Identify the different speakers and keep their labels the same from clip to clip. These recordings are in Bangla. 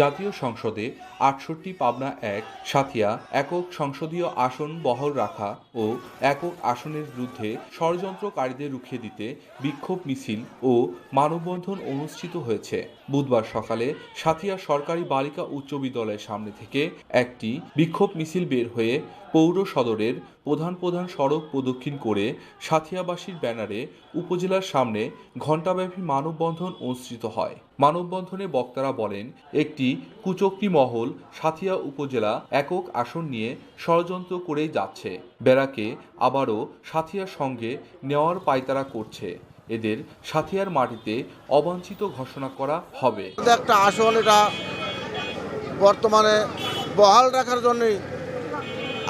Speaker 1: জাতীয় সংসদে ৬৮ পাবনা ১ সাঁথিয়া একক সংসদীয় আসন বহাল রাখা ও একক আসনের বিরুদ্ধে ষড়যন্ত্রকারীদের রুখে দিতে বিক্ষোভ মিছিল ও মানববন্ধন অনুষ্ঠিত হয়েছে। বুধবার সকালে সাঁথিয়া সরকারি বালিকা উচ্চ বিদ্যালয়ের সামনে থেকে একটি বিক্ষোভ মিছিল বের হয়ে পৌর সদরের প্রধান সড়ক প্রদক্ষিণ করে সাঁথিয়াবাসীর ব্যানারে উপজেলার সামনে ঘণ্টাব্যাপী মানববন্ধন অনুষ্ঠিত হয়। মানববন্ধনে বক্তারা বলেন, একটি কুচক্রী মহল সাঁথিয়া উপজেলা একক আসন নিয়ে ষড়যন্ত্র করেই যাচ্ছে। বেড়াকে আবারও সাঁথিয়ার সঙ্গে নেওয়ার পায়তারা করছে। এদের সাঁথিয়ার মাটিতে অবাঞ্ছিত ঘোষণা করা হবে।
Speaker 2: একটা আসন এটা বর্তমানে বহাল রাখার জন্যই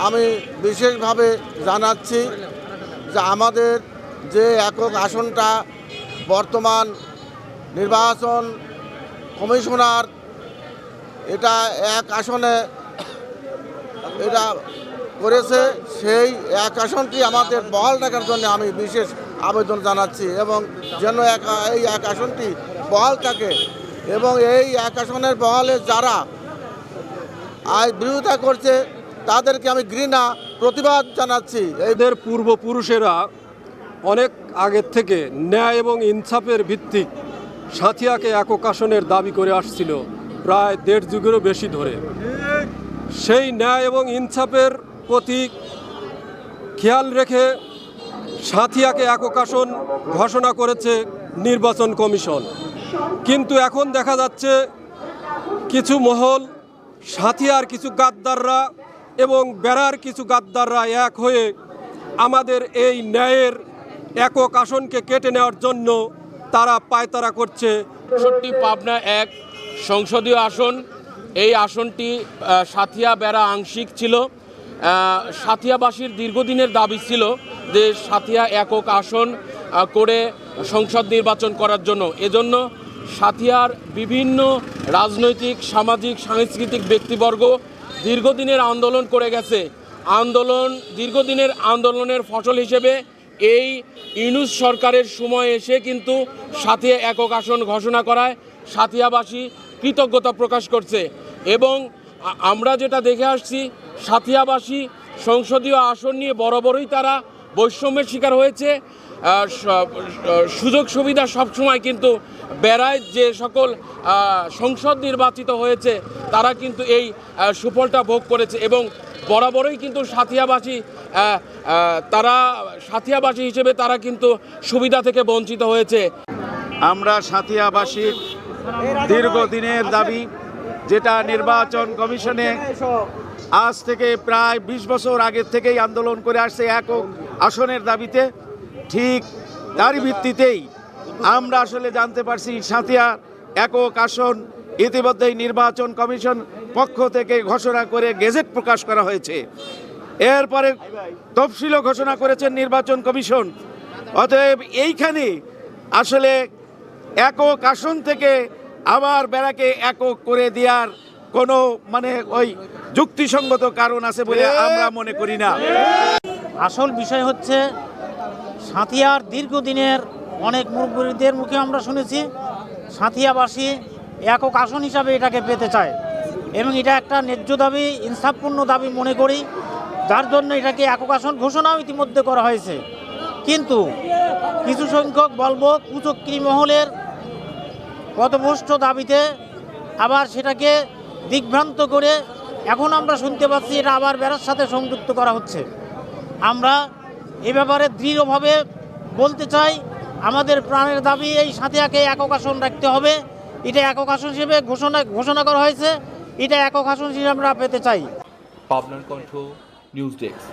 Speaker 2: আমি বিশেষভাবে জানাচ্ছি যে আমাদের যে একক আসনটা বর্তমান নির্বাচন কমিশনার এটা এক আসনে এটা করেছে, সেই এক আসনটি আমাদের বহাল রাখার জন্য আমি বিশেষ আবেদন জানাচ্ছি এবং যেন এই এক আসনটি বহাল থাকে এবং এই এক আসনের বহালে যারা বিরোধিতা করছে তাদেরকে আমি ঘৃণা প্রতিবাদ জানাচ্ছি।
Speaker 3: এদের পূর্বপুরুষেরা অনেক আগের থেকে ন্যায় এবং ইনসাফের ভিত্তিক সাঁথিয়াকে একক আসনের দাবি করে আসছিল প্রায় ১.৫ যুগেরও বেশি ধরে। সেই ন্যায় এবং ইনসাফের প্রতি খেয়াল রেখে সাঁথিয়াকে একক আসন ঘোষণা করেছে নির্বাচন কমিশন। কিন্তু এখন দেখা যাচ্ছে কিছু মহল, সাঁথিয়ার কিছু গাদ্দাররা এবং বেড়ার কিছু গাদ্দাররা এক হয়ে আমাদের এই ন্যায়ের একক আসনকে কেটে নেওয়ার জন্য তারা পায়তারা করছে।
Speaker 4: ৬৮ পাবনা ১ সংসদীয় আসন, এই আসনটি সাঁথিয়া বেড়া আংশিক ছিল। সাঁথিয়াবাসীর দীর্ঘদিনের দাবি ছিল যে সাঁথিয়া একক আসন করে সংসদ নির্বাচন করার জন্য। এজন্য সাঁথিয়ার বিভিন্ন রাজনৈতিক, সামাজিক, সাংস্কৃতিক ব্যক্তিবর্গ দীর্ঘদিনের আন্দোলন করে গেছে। দীর্ঘদিনের আন্দোলনের ফসল হিসেবে এই ইউনূস সরকারের সময় এসে কিন্তু সাঁথিয়া একক আসন ঘোষণা করায় সাঁথিয়াবাসী কৃতজ্ঞতা প্রকাশ করছে এবং আমরা যেটা দেখে আসছি, সাঁথিয়াবাসী সংসদীয় আসন নিয়ে বরাবরই তারা বৈষম্যের শিকার হয়েছে। সুযোগ সুবিধা সবসময় কিন্তু বেড়ায় যে সকল সংসদ নির্বাচিত হয়েছে তারা কিন্তু এই সুফলটা ভোগ করেছে এবং বরাবরই কিন্তু সাঁথিয়াবাসী হিসেবে তারা কিন্তু সুবিধা থেকে বঞ্চিত হয়েছে।
Speaker 5: আমরা সাঁথিয়াবাসীর দীর্ঘদিনের দাবি, যেটা নির্বাচন কমিশনে আজ থেকে প্রায় ২০ বছর আগের থেকেই আন্দোলন করে আসছে একক আসনের দাবিতে, ঠিক তারই ভিত্তিতেই আমরা আসলে জানতে পারছি সাঁথিয়া একক আসন ইতিমধ্যেই নির্বাচন কমিশন পক্ষ থেকে ঘোষণা করে গেজেট প্রকাশ করা হয়েছে। এরপরে তফসিলও ঘোষণা করেছেন নির্বাচন কমিশন। অতএব এইখানে আসলে একক আসন থেকে আবার বেড়াকে একক করে দেওয়ার কোনো ওই যুক্তিসঙ্গত কারণ আছে বলে আমরা মনে করি না।
Speaker 6: আসল বিষয় হচ্ছে সাঁথিয়ার দীর্ঘদিনের অনেক মুরব্বীদের মুখে আমরা শুনেছি সাঁথিয়াবাসী একক আসন হিসাবে এটাকে পেতে চায় এবং এটা একটা ন্যায্য দাবি, ইনসাফপূর্ণ দাবি মনে করি, যার জন্য এটাকে একক আসন ঘোষণাও ইতিমধ্যে করা হয়েছে। কিন্তু কিছু সংখ্যক বলবো কুচক্রী মহলের পথভ্রষ্ট দাবিতে আবার সেটাকে দিগ্ভ্রান্ত করে এখন আমরা শুনতে পাচ্ছি এটা আবার বেড়ার সাথে সংযুক্ত করা হচ্ছে। আমরা এ ব্যাপারে দৃঢ়ভাবে বলতে চাই, আমাদের প্রাণের দাবি এই সাঁথিয়াকে একক আসন রাখতে হবে। এটা একক আসন হিসেবে ঘোষণা করা হয়েছে, এটা একক আসন হিসেবে আমরা পেতে চাই।
Speaker 1: পাবনার কণ্ঠ, নিউজ ডেস্ক।